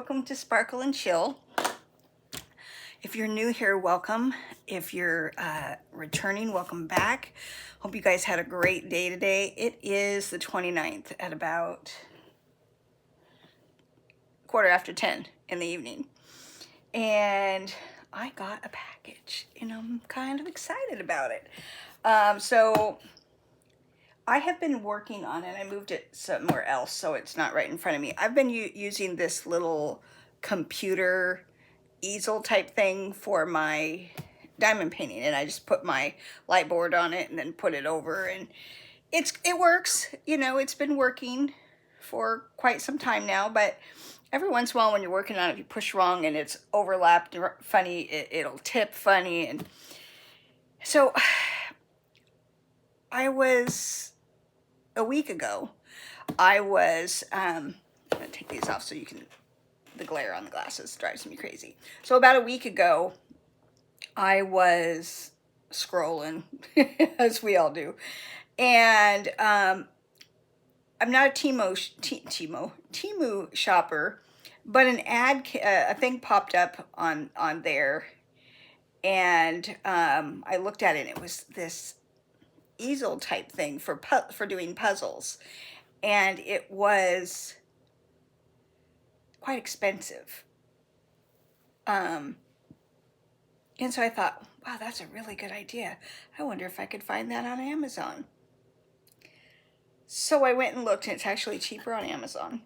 welcome to Sparkle and Chill. If you're new here, welcome. If you're returning, welcome back. Hope you guys had a great day today. It is the 29th at about 10:15 in the evening. And I got a package and I'm kind of excited about it. So I have been working on it. I moved it somewhere else, so it's not right in front of me. I've been using this little computer easel type thing for my diamond painting, and I just put my light board on it and then put it over, and it works. You know, it's been working for quite some time now, but every once in a while when you're working on it, if you push wrong and it's overlapped funny, it'll tip funny. And so a week ago, I'm gonna take these off so you can, the glare on the glasses drives me crazy. So about a week ago, I was scrolling, as we all do, and I'm not a Temu shopper, but an ad, a thing popped up on there, and I looked at it, and it was this easel type thing for doing puzzles, and it was quite expensive. And so I thought, wow, that's a really good idea. I wonder if I could find that on Amazon. So I went and looked, and it's actually cheaper on Amazon.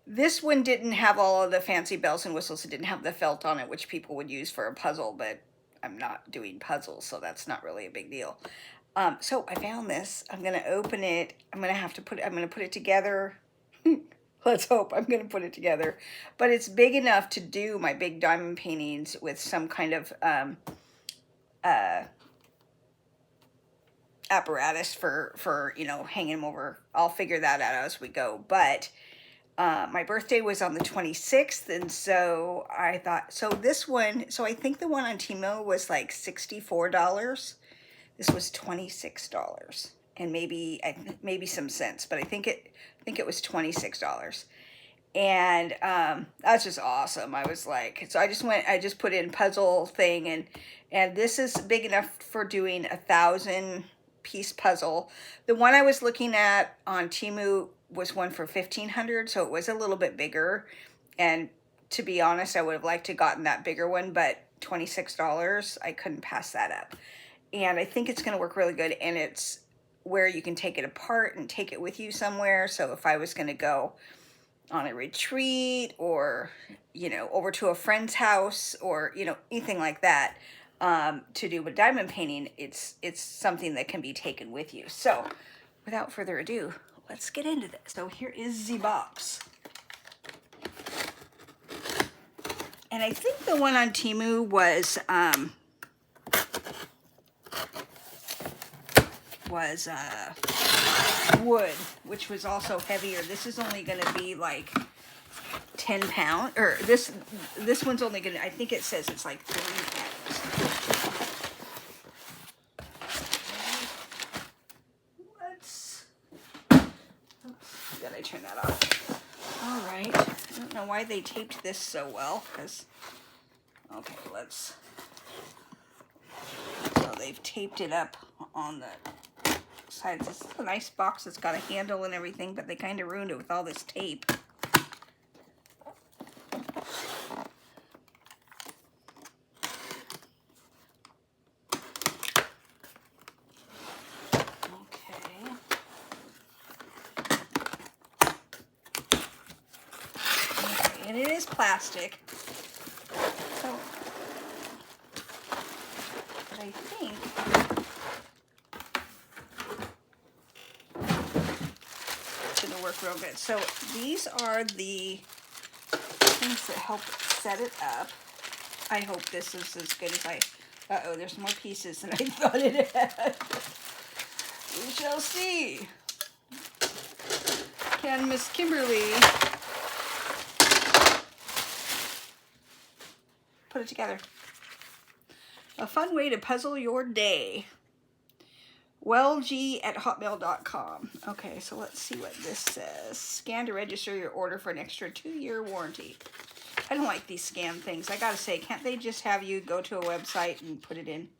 This one didn't have all of the fancy bells and whistles. It didn't have the felt on it, which people would use for a puzzle, but I'm not doing puzzles, so that's not really a big deal. So I found this. I'm gonna open it. I'm gonna put it together. Let's hope I'm gonna put it together. But it's big enough to do my big diamond paintings with some kind of apparatus for you know, hanging them over. I'll figure that out as we go. But my birthday was on the 26th, and so I thought, so I think the one on Temu was like $64. This was $26 and maybe some cents, but I think it was $26. And that's just awesome. I was like, so I just put in puzzle thing, and this is big enough for doing 1,000-piece puzzle. The one I was looking at on Temu was one for $1,500, so it was a little bit bigger. And to be honest, I would have liked to gotten that bigger one, but $26, I couldn't pass that up. And I think it's going to work really good, and it's where you can take it apart and take it with you somewhere. So if I was going to go on a retreat, or, you know, over to a friend's house, or, you know, anything like that, to do with diamond painting, it's something that can be taken with you. So without further ado, let's get into this. So here is the box. And I think the one on Temu was wood, which was also heavier. This is only going to be like 10 pounds, or this one's only going to, I think it says it's like 3 pounds. Did I turn that off? All right. I don't know why they taped this so well, because, okay, so they've taped it up on the sides. This is a nice box. It's got a handle and everything, but they kind of ruined it with all this tape. Okay. And it is plastic. So, but I think work real good. So these are the things that help set it up. I hope this is as good as uh-oh, there's more pieces than I thought it had. We shall see. Can Miss Kimberly put it together? A fun way to puzzle your day. wellg@hotmail.com. Okay, so let's see what this says. Scan to register your order for an extra 2-year warranty. I don't like these scan things. I gotta say, can't they just have you go to a website and put it in?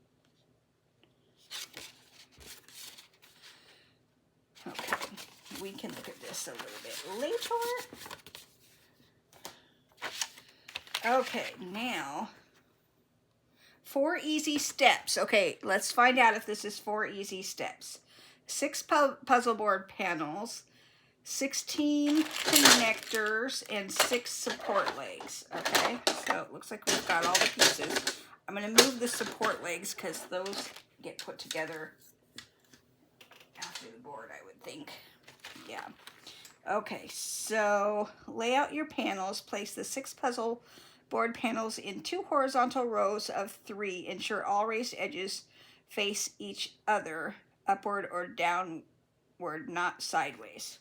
Okay, we can look at this a little bit later. Okay, now, 4 easy steps. Okay, let's find out if this is 4 easy steps. 6 puzzle board panels, 16 connectors, and 6 support legs. Okay, so it looks like we've got all the pieces. I'm going to move the support legs because those get put together after the board, I would think. Yeah. Okay, so lay out your panels. Place the 6 puzzle board panels in 2 horizontal rows of 3. Ensure all raised edges face each other, upward or downward, not sideways.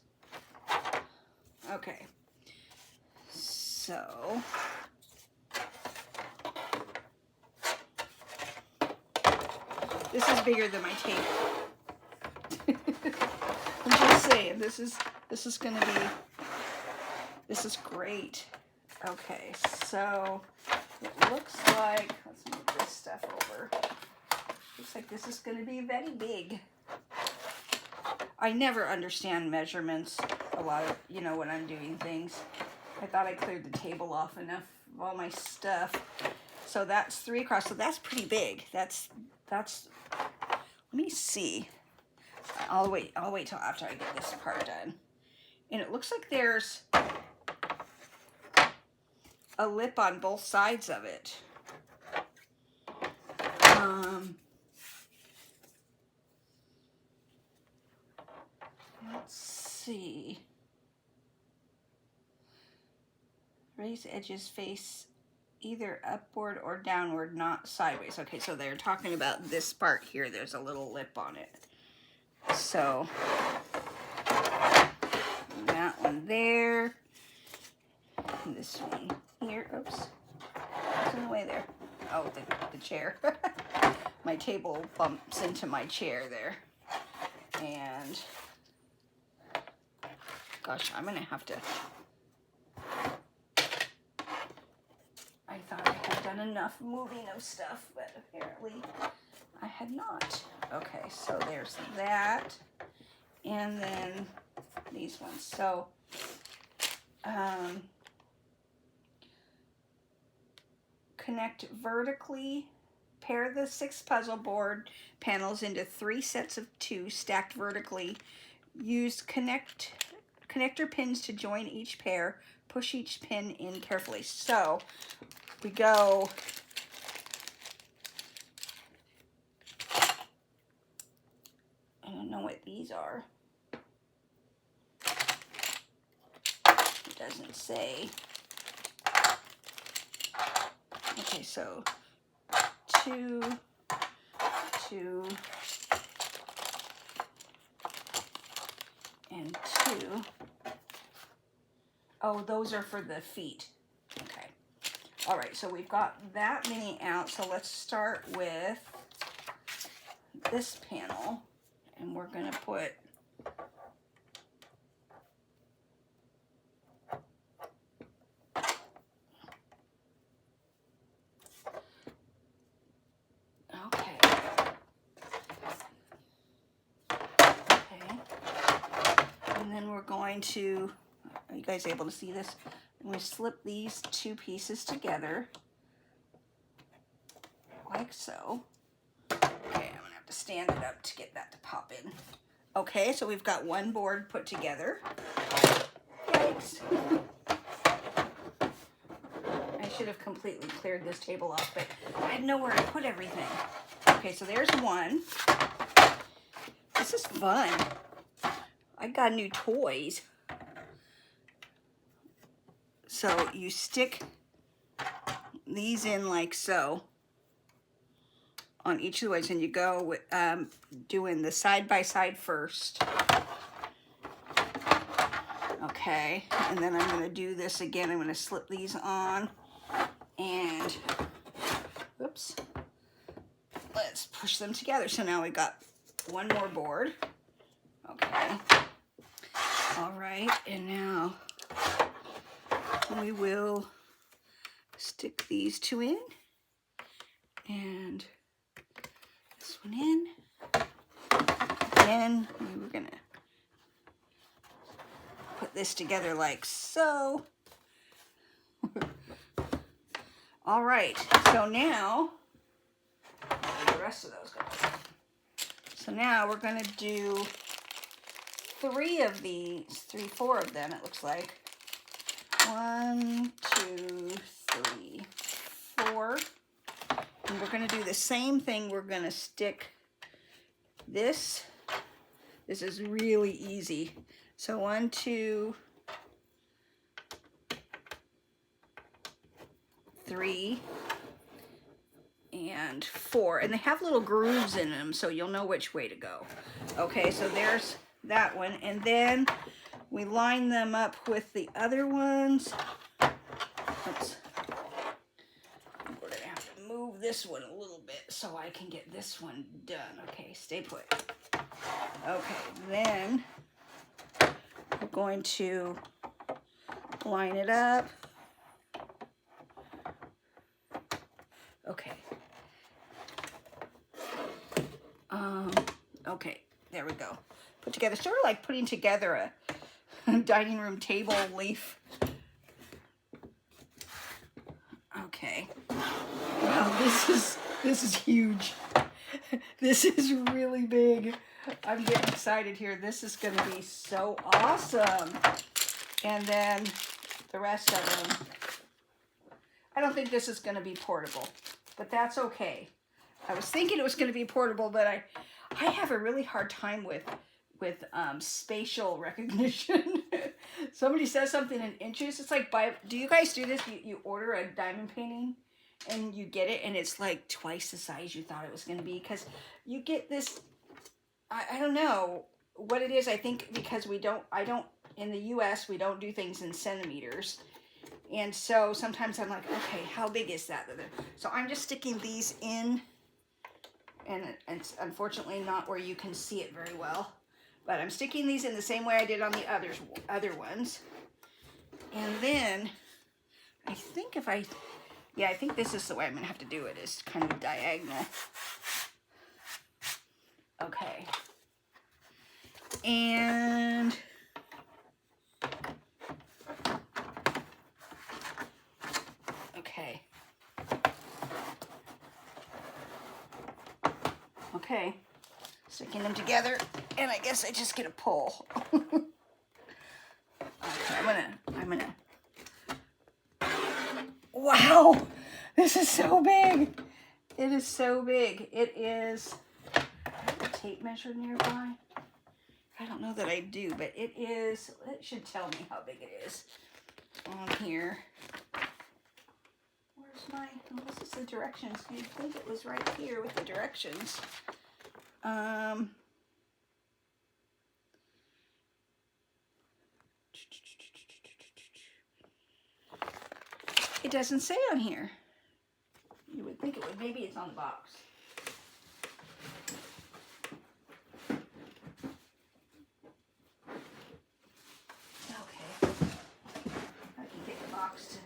Okay, so this is bigger than my table. I'm just saying, this is gonna be, this is great. Okay, so it looks like, let's move this stuff over. Looks like this is gonna be very big. I never understand measurements a lot of, you know, when I'm doing things. I thought I cleared the table off enough of all my stuff. So that's 3 across, so that's pretty big. That's, let me see. I'll wait till after I get this part done. And it looks like there's a lip on both sides of it. Let's see. Raise edges face either upward or downward, not sideways. Okay, so they're talking about this part here. There's a little lip on it. So that one there. And this one here. Oops. What's in the way there? Oh, the chair. My table bumps into my chair there. And gosh, I'm gonna have to. I thought I had done enough moving of stuff, but apparently I had not. Okay, so there's that. And then these ones. So, connect vertically. Pair the 6 puzzle board panels into 3 sets of 2 stacked vertically. Use connector pins to join each pair. Push each pin in carefully. So we go I don't know what these are. It doesn't say. Okay, so 2, 2, and 2. Oh, those are for the feet. Okay. All right, so we've got that many out. So let's start with this panel. And we're going to put going to, are you guys able to see this? I'm going to slip these 2 pieces together, like so. Okay, I'm going to have to stand it up to get that to pop in. Okay, so we've got one board put together. Yikes. I should have completely cleared this table off, but I had nowhere to put everything. Okay, so there's one. This is fun. I got new toys. So you stick these in like so on each of the ways, and you go with doing the side by side first. Okay, and then I'm going to do this again. I'm going to slip these on, and oops, let's push them together. So now we got one more board. Okay. All right, and now we will stick these two in, and this one in. Then we're gonna put this together like so. All right, so now, where the rest of those go? So now we're gonna do 3 of these, 4 of them, it looks like. 1, 2, 3, 4. And we're gonna do the same thing. We're gonna stick this. This is really easy. So 1, 2, 3, and 4. And they have little grooves in them, so you'll know which way to go. Okay, so there's that one. And then we line them up with the other ones. Oops. We're gonna have to move this one a little bit so I can get this one done. Okay, stay put. Okay, then we're going to line it up. Okay. Okay, there we go. Put together, sort of like putting together a dining room table leaf. Okay. Wow, this is huge. This is really big. I'm getting excited here. This is going to be so awesome. And then the rest of them. I don't think this is going to be portable, but that's okay. I was thinking it was going to be portable, but I have a really hard time with spatial recognition. Somebody says something in inches. It's like, do you guys do this? You order a diamond painting and you get it and it's like twice the size you thought it was going to be, because you get this, I don't know what it is. I think because in the US, we don't do things in centimeters. And so sometimes I'm like, okay, how big is that? So I'm just sticking these in, and it's unfortunately not where you can see it very well. But I'm sticking these in the same way I did on the other ones. And then I think I think this is the way I'm going to have to do it, is kind of diagonal. Okay. And okay. Okay. Sticking them together, and I guess I just get a pull. Okay, I'm gonna. Wow, this is so big. It is so big. It is. I have a tape measure nearby. I don't know that I do, but it is. It should tell me how big it is on here. Where's my? Oh, this is the directions. You'd think it was right here with the directions. It doesn't say on here. You would think it would. Maybe it's on the box. Okay. I can get the box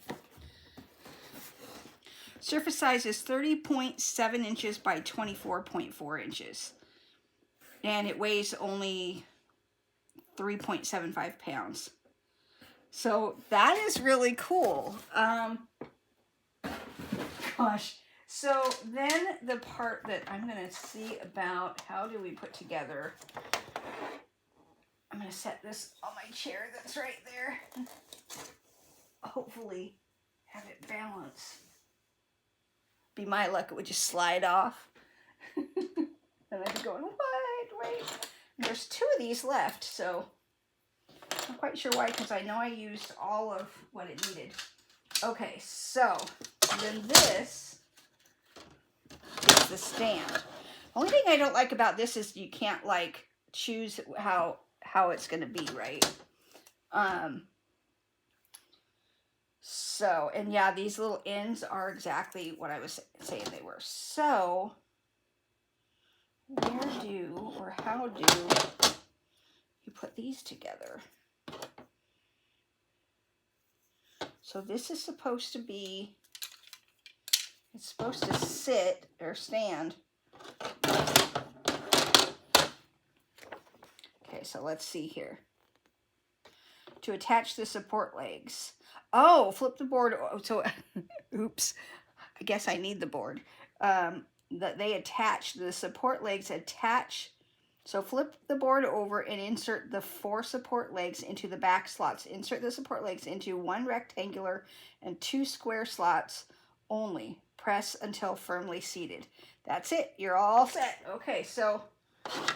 to. Surface size is 30.7 inches by 24.4 inches. And it weighs only 3.75 pounds. So that is really cool. Gosh. So then the part that I'm going to see about how do we put together, I'm going to set this on my chair that's right there. Hopefully have it balance. Be my luck, it would just slide off. And I'd be going, what? Wait. And there's 2 of these left, so I'm not quite sure why, because I know I used all of what it needed. Okay, so then this is the stand. The only thing I don't like about this is you can't like choose how it's going to be, right? So, and yeah, these little ends are exactly what I was saying they were. So where do or how do you put these together? So this is supposed to be, it's supposed to sit or stand. Okay, so let's see here. To attach the support legs. Oh, flip the board. So, oops. I guess I need the board. That they attach, the support legs attach. So flip the board over and insert the 4 support legs into the back slots. Insert the support legs into 1 rectangular and 2 square slots only. Press until firmly seated. That's it. You're all set. Okay, so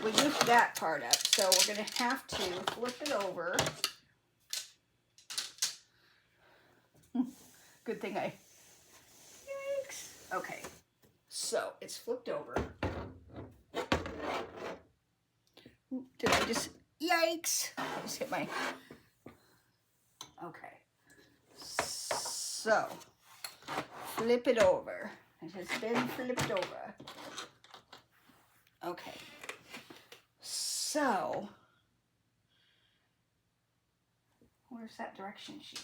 we goofed that part up. So we're going to have to flip it over. Good thing I... Yikes. Okay, so it's flipped over. Did I just... Yikes. I just hit my... Okay. So, flip it over. It has been flipped over. Okay. So, where's that direction sheet?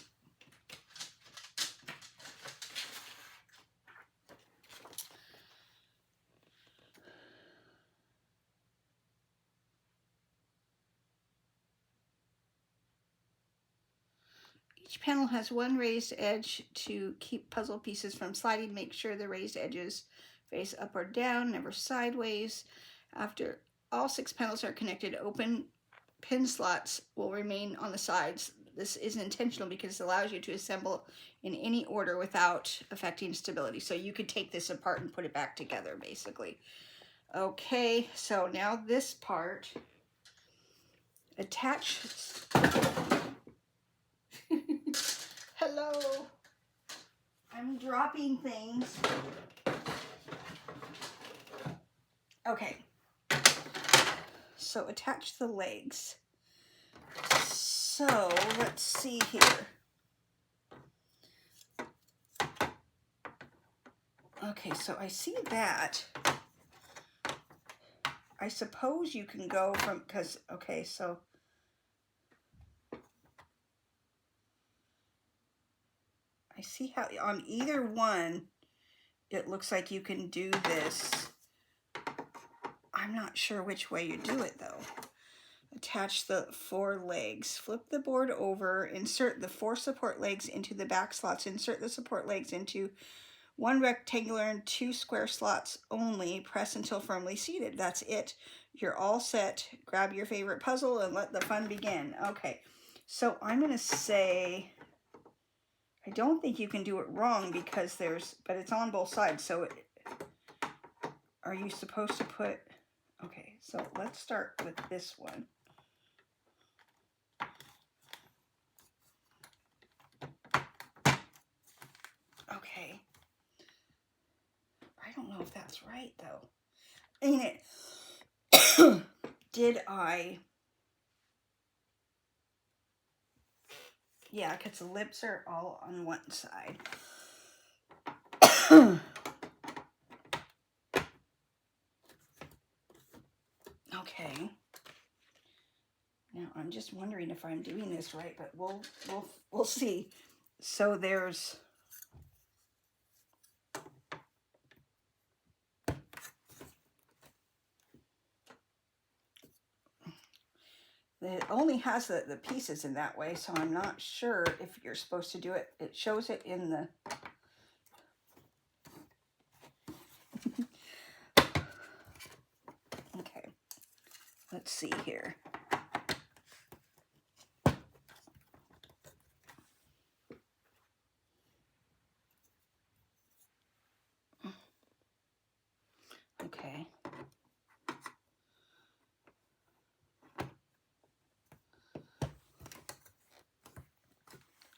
Each panel has 1 raised edge to keep puzzle pieces from sliding. Make sure the raised edges face up or down, never sideways. After all 6 panels are connected, open pin slots will remain on the sides. This is intentional because it allows you to assemble in any order without affecting stability. So you could take this apart and put it back together, basically. Okay, so now this part attaches. Hello. I'm dropping things. Okay. So attach the legs. So let's see here. Okay, so I see that. I suppose you can go from, because, okay, so I see how on either one, it looks like you can do this. I'm not sure which way you do it though. Attach the 4 legs. Flip the board over. Insert the 4 support legs into the back slots. Insert the support legs into 1 rectangular and 2 square slots only. Press until firmly seated. That's it. You're all set. Grab your favorite puzzle and let the fun begin. Okay, so I'm going to say... I don't think you can do it wrong because there's, but it's on both sides. So it, are you supposed to put, okay, so let's start with this one. Okay. I don't know if that's right though. Ain't it? Did I? Yeah, because the lips are all on one side. Okay. Now I'm just wondering if I'm doing this right, but we'll see. So there's it only has the pieces in that way, so I'm not sure if you're supposed to do it. It shows it in the... Okay, let's see here. Okay.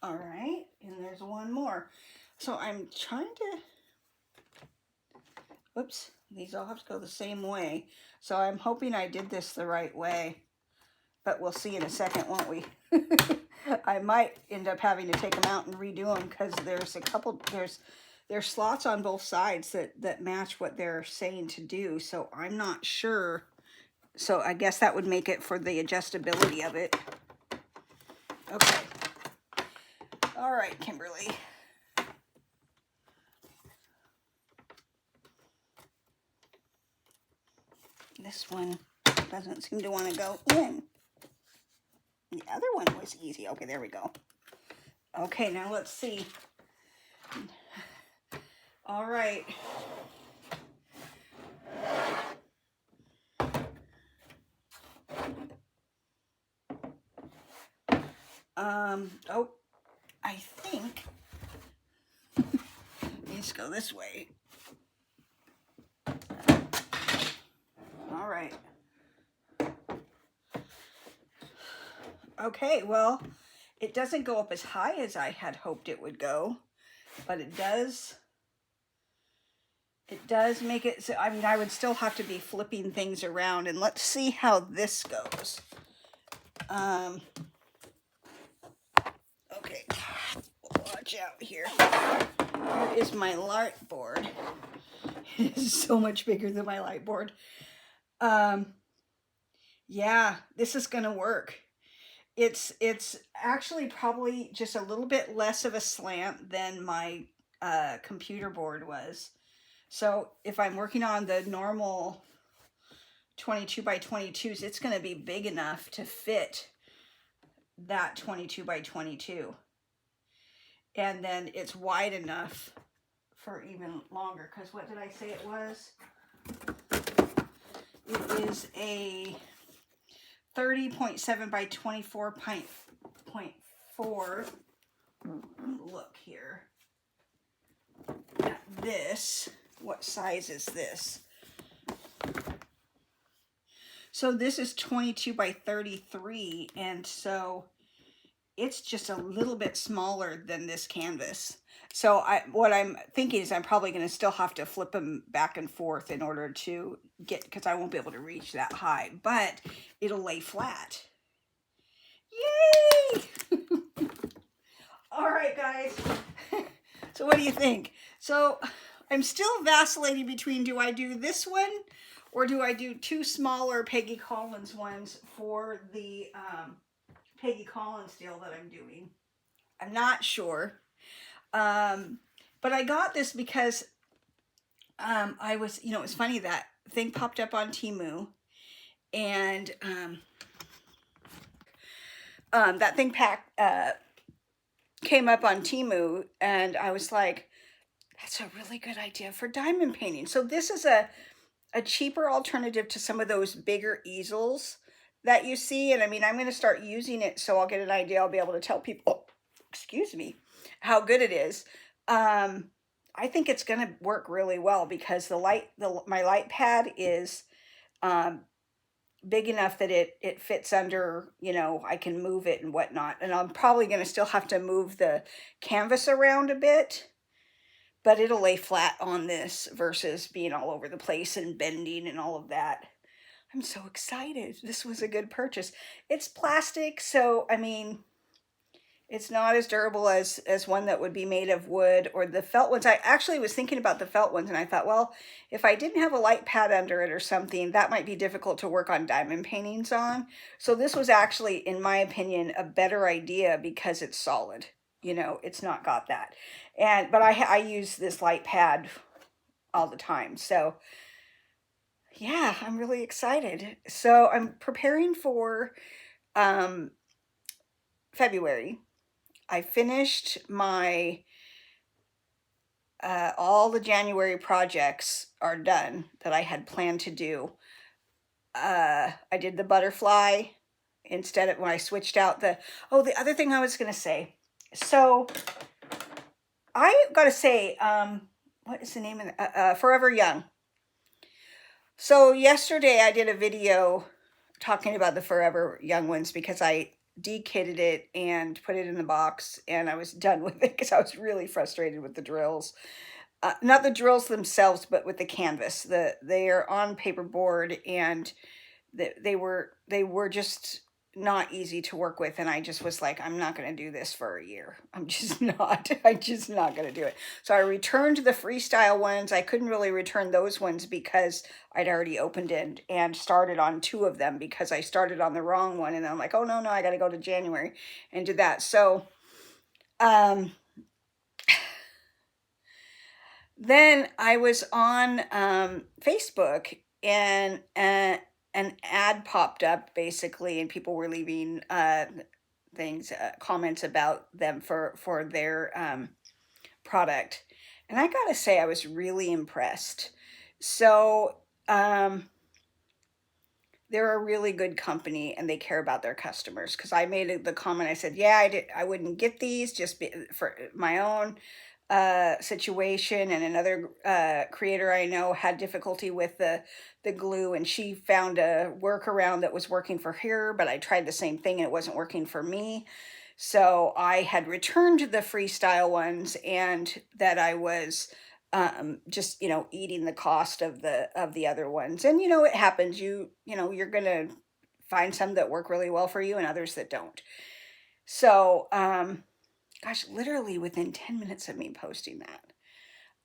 All right, and there's one more. So I'm trying to, whoops, these all have to go the same way. So I'm hoping I did this the right way, but we'll see in a second, won't we? I might end up having to take them out and redo them because there's a couple, there's there's slots on both sides that match what they're saying to do. So I'm not sure. So I guess that would make it for the adjustability of it. Okay. All right, Kimberly. This one doesn't seem to want to go in. The other one was easy. Okay, there we go. Okay, now let's see. All right. Oh, I think let's go this way. All right. Okay, well, it doesn't go up as high as I had hoped it would go, but it does make it so, I mean, I would still have to be flipping things around, and let's see how this goes. Okay, watch out here. Here is my light board. It is so much bigger than my light board. Yeah, this is gonna work. It's actually probably just a little bit less of a slant than my computer board was. So if I'm working on the normal 22 by 22s, it's going to be big enough to fit that 22 by 22. And then it's wide enough for even longer, because what did I say it was? It is a 30.7 by 24.4. Look here at this. What size is this? So this is 22 by 33, and so it's just a little bit smaller than this canvas. So what I'm thinking is I'm probably going to still have to flip them back and forth in order to get, because I won't be able to reach that high, but it'll lay flat. Yay! All right, guys. So what do you think? So I'm still vacillating between, do I do this one or do I do two smaller Peggy Collins ones for the Peggy Collins deal that I'm doing? I'm not sure. But I got this because I was, you know, it's funny, that thing popped up on Temu, and that thing came up on Temu, and I was like, that's a really good idea for diamond painting. So this is a cheaper alternative to some of those bigger easels that you see. And I mean, I'm going to start using it so I'll get an idea. I'll be able to tell people, excuse me, how good it is. I think it's going to work really well because my light pad is big enough that it fits under, you know, I can move it and whatnot. And I'm probably going to still have to move the canvas around a bit, but it'll lay flat on this versus being all over the place and bending and all of that. I'm so excited. This was a good purchase. It's plastic, so I mean, it's not as durable as one that would be made of wood or the felt ones. I actually was thinking about the felt ones, and I thought, well, if I didn't have a light pad under it or something, that might be difficult to work on diamond paintings on. So this was actually, in my opinion, a better idea because it's solid. You know, it's not got that. But I use this light pad all the time. So yeah, I'm really excited. So I'm preparing for February. I finished my, all the January projects are done that I had planned to do. I did the butterfly instead of when I switched out the other thing I was going to say. So I got to say, what is the name of it? Forever Young. So yesterday I did a video talking about the Forever Young ones because I de-kitted it and put it in the box, and I was done with it because I was really frustrated with the drills. Not the drills themselves, but with the canvas. They are on paperboard, and they were just not easy to work with, and I just was like, I'm not going to do this for a year. I'm just not. I'm just not going to do it. So I returned the freestyle ones. I couldn't really return those ones because I'd already opened it and started on 2 of them because I started on the wrong one, and I'm like, oh no, I got to go to January and do that. So then I was on Facebook, and an ad popped up basically, and people were leaving comments about them for their product. And I gotta say, I was really impressed. So they're a really good company, and they care about their customers. Because I made the comment, I said, yeah, I wouldn't get these just for my own situation, and another creator I know had difficulty with the glue, and she found a workaround that was working for her, but I tried the same thing and it wasn't working for me. So I had returned the freestyle ones, and that I was just eating the cost of the other ones. And it happens, you're gonna find some that work really well for you and others that don't. So gosh, literally within 10 minutes of me posting that,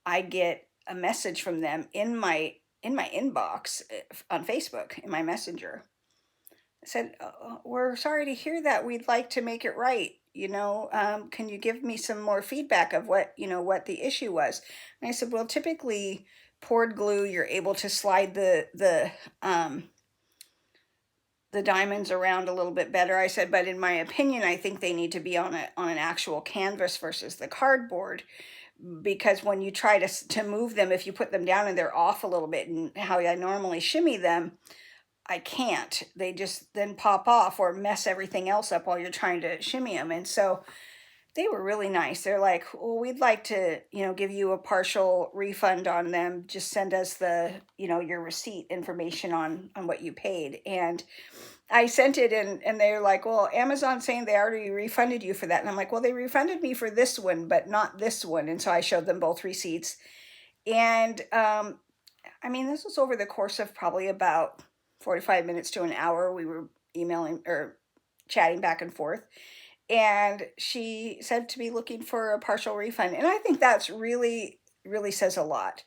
I get a message from them in my inbox on Facebook, in my messenger. It said, we're sorry to hear that. We'd like to make it right. Can you give me some more feedback of what the issue was? And I said, well, typically poured glue, you're able to slide the diamonds around a little bit better. I said, but in my opinion, I think they need to be on an actual canvas versus the cardboard, because when you try to move them, if you put them down and they're off a little bit, and how I normally shimmy them, I can't. They just then pop off or mess everything else up while you're trying to shimmy them. And so they were really nice. They're like, well, we'd like to, give you a partial refund on them. Just send us your receipt information on what you paid. And I sent it, and they're like, well, Amazon's saying they already refunded you for that. And I'm like, well, they refunded me for this one, but not this one. And so I showed them both receipts. And this was over the course of probably about 45 minutes to an hour. We were emailing or chatting back and forth. And she said to be looking for a partial refund. And I think that's really, really says a lot.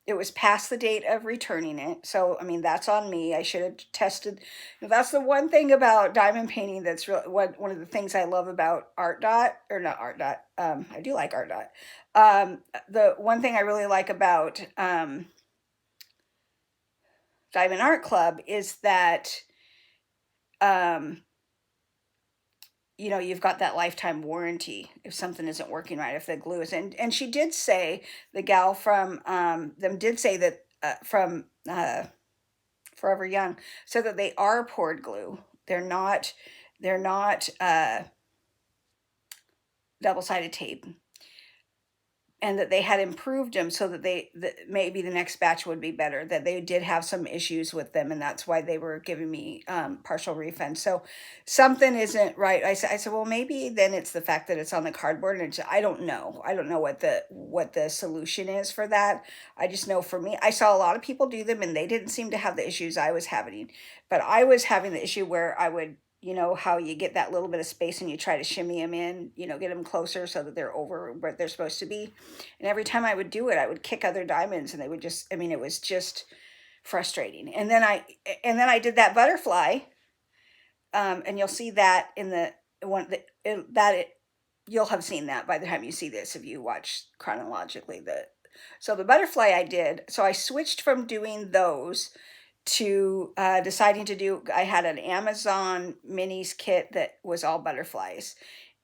It was past the date of returning it. So, that's on me. I should have tested. That's the one thing about diamond painting that's one of the things I love about Art Dot, or not Art Dot. I do like Art Dot. The one thing I really like about Diamond Art Club is that you've got that lifetime warranty if something isn't working right, if the glue is in. And she did say, the gal from them did say that from Forever Young, so that they are poured glue. They're not double-sided tape. And that they had improved them so that maybe the next batch would be better, that they did have some issues with them, and that's why they were giving me partial refund. So something isn't right. I said, well, maybe then it's the fact that it's on the cardboard, and I don't know what the solution is for that. I just know for me, I saw a lot of people do them, and they didn't seem to have the issues I was having, but I was having the issue where I would, how you get that little bit of space and you try to shimmy them in, get them closer so that they're over where they're supposed to be. And every time I would do it, I would kick other diamonds, and they would just, it was just frustrating. And then I did that butterfly, and you'll see that in the one you'll have seen that by the time you see this, if you watch chronologically. So the butterfly I did, so I switched from doing those to deciding to do, I had an Amazon minis kit that was all butterflies.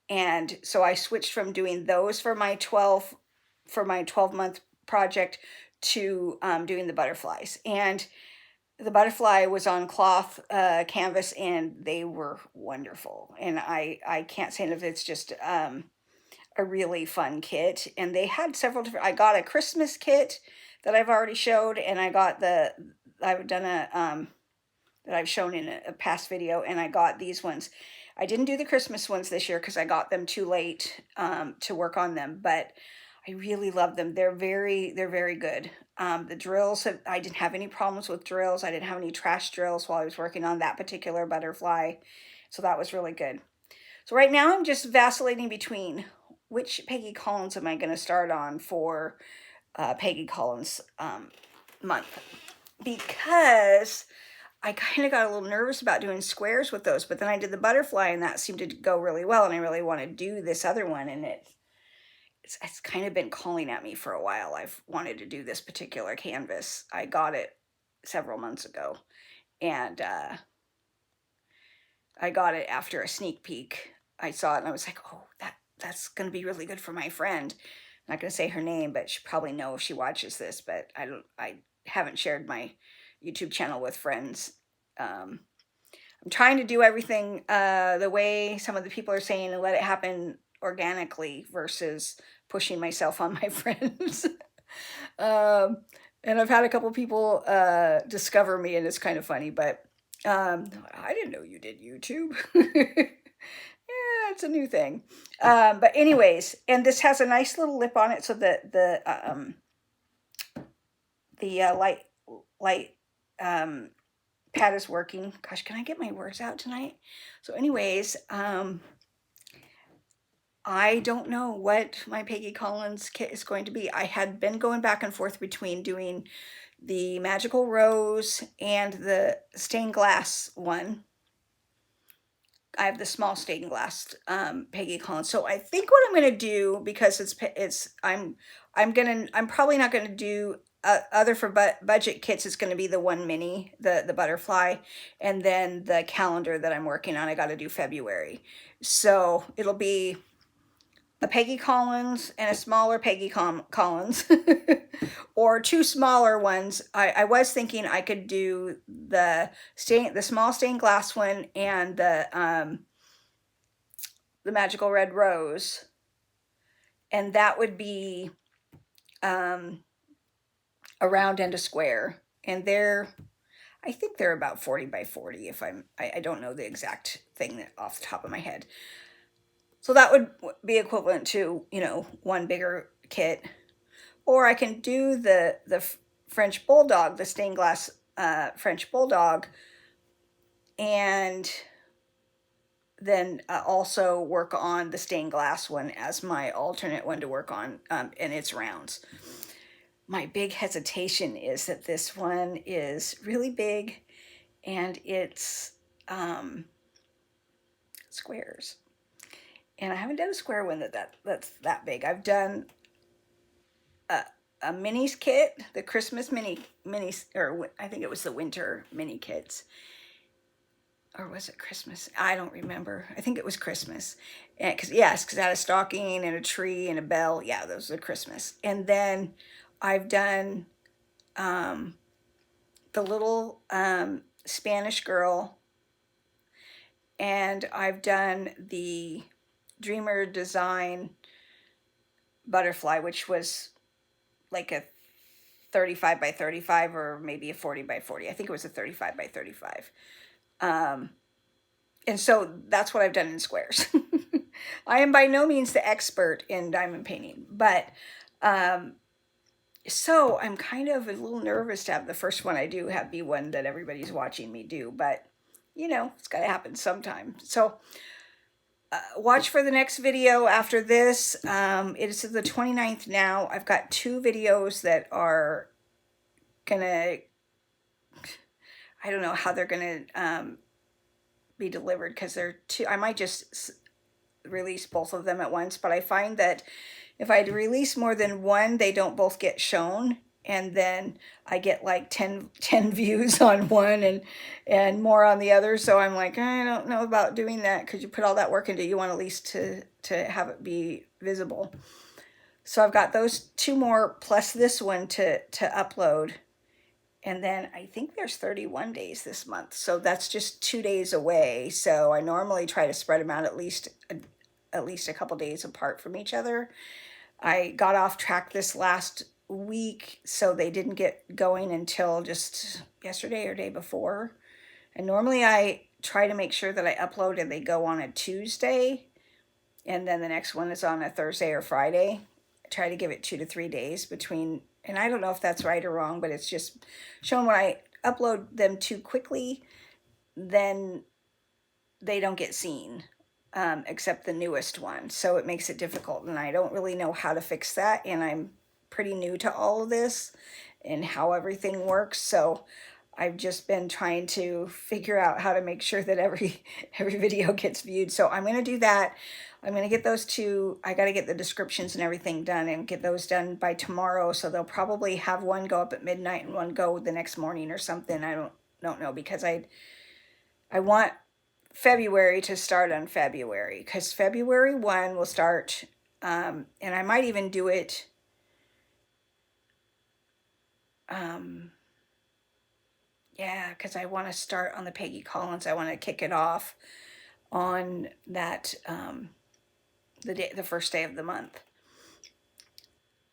And so I switched from doing those for my 12-month project to doing the butterflies. And the butterfly was on cloth canvas, and they were wonderful. And I can't say enough. It's just a really fun kit. And they had several different, I got a Christmas kit that I've already showed, and I got I've done that I've shown in a past video, and I got these ones. I didn't do the Christmas ones this year because I got them too late to work on them, but I really love them. They're very good. The drills, I didn't have any problems with drills. I didn't have any trash drills while I was working on that particular butterfly. So that was really good. So right now I'm just vacillating between which Peggy Collins am I going to start on for Peggy Collins month. Because I kind of got a little nervous about doing squares with those, but then I did the butterfly and that seemed to go really well, and I really want to do this other one, and it's kind of been calling at me for a while. I've wanted to do this particular canvas. I got it several months ago, and I got it after a sneak peek. I saw it and I was like, oh, that's going to be really good for my friend. I'm not going to say her name, but she probably know if she watches this, but I haven't shared my YouTube channel with friends. I'm trying to do everything the way some of the people are saying, and let it happen organically versus pushing myself on my friends. And I've had a couple people discover me, and it's kind of funny, but I didn't know you did YouTube. Yeah, it's a new thing. But anyways, and this has a nice little lip on it, so that the light pad is working. Gosh, can I get my words out tonight? So anyways, I don't know what my Peggy Collins kit is going to be. I had been going back and forth between doing the Magical Rose and the stained glass one. I have the small stained glass Peggy Collins. So I think what I'm going to do, because I'm probably not going to do other for budget kits. It's going to be the one mini, the butterfly, and then the calendar that I'm working on. I got to do February. So it'll be a Peggy Collins and a smaller Peggy Collins, or two smaller ones. I was thinking I could do the small stained glass one and the Magical Red Rose, and that would be a round and a square, and I think they're about 40 by 40. I don't know the exact thing off the top of my head. So that would be equivalent to, one bigger kit. Or I can do the French Bulldog, the stained glass French Bulldog, and then also work on the stained glass one as my alternate one to work on, and its rounds. My big hesitation is that this one is really big, and it's squares. And I haven't done a square one that's that big. I've done a minis kit, the Christmas minis, or I think it was the winter mini kits. Or was it Christmas? I don't remember. I think it was Christmas. Because it had a stocking and a tree and a bell. Yeah, those are Christmas. And then I've done the little Spanish girl. And I've done the Dreamer Design butterfly, which was like a 35 by 35 or maybe a 40 by 40. I think it was a 35 by 35. And so that's what I've done in squares. I am by no means the expert in diamond painting, but so I'm kind of a little nervous to have the first one I do be one that everybody's watching me do, but it's got to happen sometime. So watch for the next video after this. It is the 29th now. I've got 2 videos that are gonna, I don't know how they're gonna be delivered, because they're I might just release both of them at once, but I find that if I release more than one, they don't both get shown, and then I get like 10 views on one and more on the other. So I'm like, I don't know about doing that, because you put all that work into it. You want at least to have it be visible. So I've got those 2 more plus this one to upload. And then I think there's 31 days this month. So that's just 2 days away. So I normally try to spread them out at least a couple days apart from each other. I got off track this last week, so they didn't get going until just yesterday or day before. And normally I try to make sure that I upload and they go on a Tuesday, and then the next one is on a Thursday or Friday. try to give it 2 to 3 days between, and I don't know if that's right or wrong, but it's just shown when I upload them too quickly, then they don't get seen, except the newest one. So it makes it difficult, and I don't really know how to fix that, and I'm pretty new to all of this and how everything works. So I've just been trying to figure out how to make sure that every video gets viewed. So I'm going to do that. I'm going to get those two. I got to get the descriptions and everything done and get those done by tomorrow. So they'll probably have one go up at midnight and one go the next morning or something. I don't know, because I want February to start on February, because February 1 will start, and I might even do it, yeah, because I want to start on the Peggy Collins. I want to kick it off on that, the first day of the month.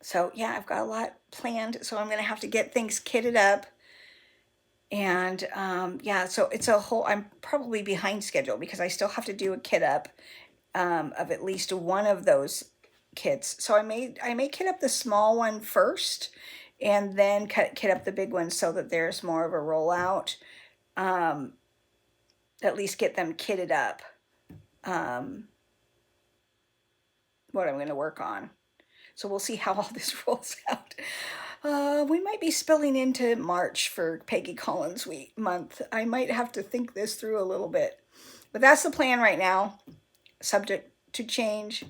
So yeah, I've got a lot planned, so I'm going to have to get things kitted up. And yeah, so it's a whole, I'm probably behind schedule because I still have to do a kit up of at least one of those kits. So I may kit up the small one first and then kit up the big one so that there's more of a rollout. At least get them kitted up. What I'm going to work on. So we'll see how all this rolls out. We might be spilling into March for Peggy Collins month. I might have to think this through a little bit. But that's the plan right now, subject to change.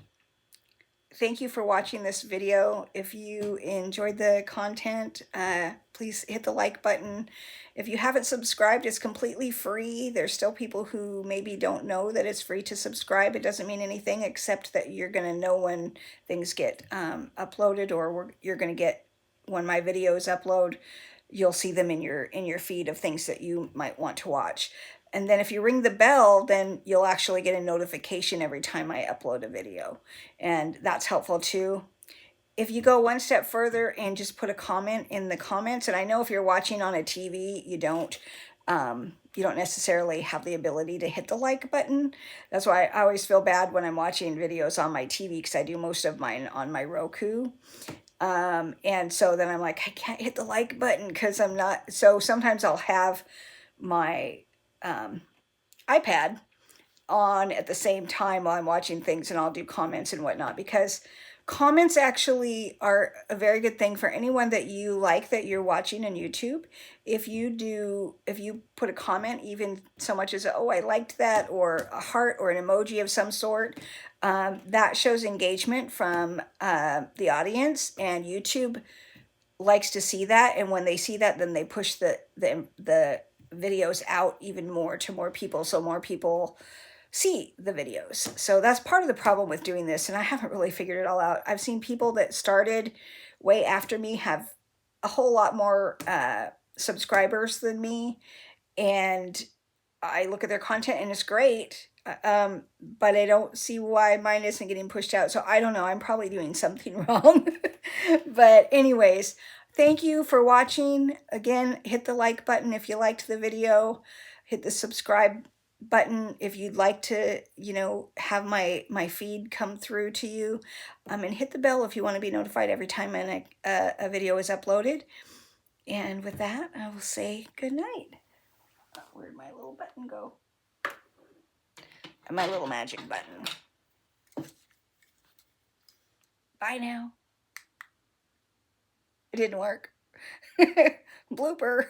Thank you for watching this video. If you enjoyed the content, please hit the like button. If you haven't subscribed, it's completely free. There's still people who maybe don't know that it's free to subscribe. It doesn't mean anything except that you're going to know when things get uploaded, or you're going to get when my videos upload. You'll see them in your feed of things that you might want to watch. And then if you ring the bell, then you'll actually get a notification every time I upload a video. And that's helpful too. If you go one step further and just put a comment in the comments, and I know if you're watching on a TV, you don't necessarily have the ability to hit the like button. That's why I always feel bad when I'm watching videos on my TV, because I do most of mine on my Roku. And so then I'm like, I can't hit the like button because I'm not. So sometimes I'll have my iPad on at the same time while I'm watching things, and I'll do comments and whatnot, because comments actually are a very good thing for anyone that you like that you're watching on YouTube. If you put a comment, even so much as, oh, I liked that, or a heart or an emoji of some sort, that shows engagement from the audience, and YouTube likes to see that. And when they see that, then they push the videos out even more to more people, so more people see the videos. So that's part of the problem with doing this, and I haven't really figured it all out. I've seen people that started way after me have a whole lot more subscribers than me, and I look at their content and it's great, but I don't see why mine isn't getting pushed out. So I don't know, I'm probably doing something wrong. But anyways, thank you for watching. Again, hit the like button if you liked the video. Hit the subscribe button if you'd like to, have my feed come through to you. And hit the bell if you want to be notified every time a video is uploaded. And with that, I will say good night. Where'd my little button go? My little magic button. Bye now. It didn't work. Blooper.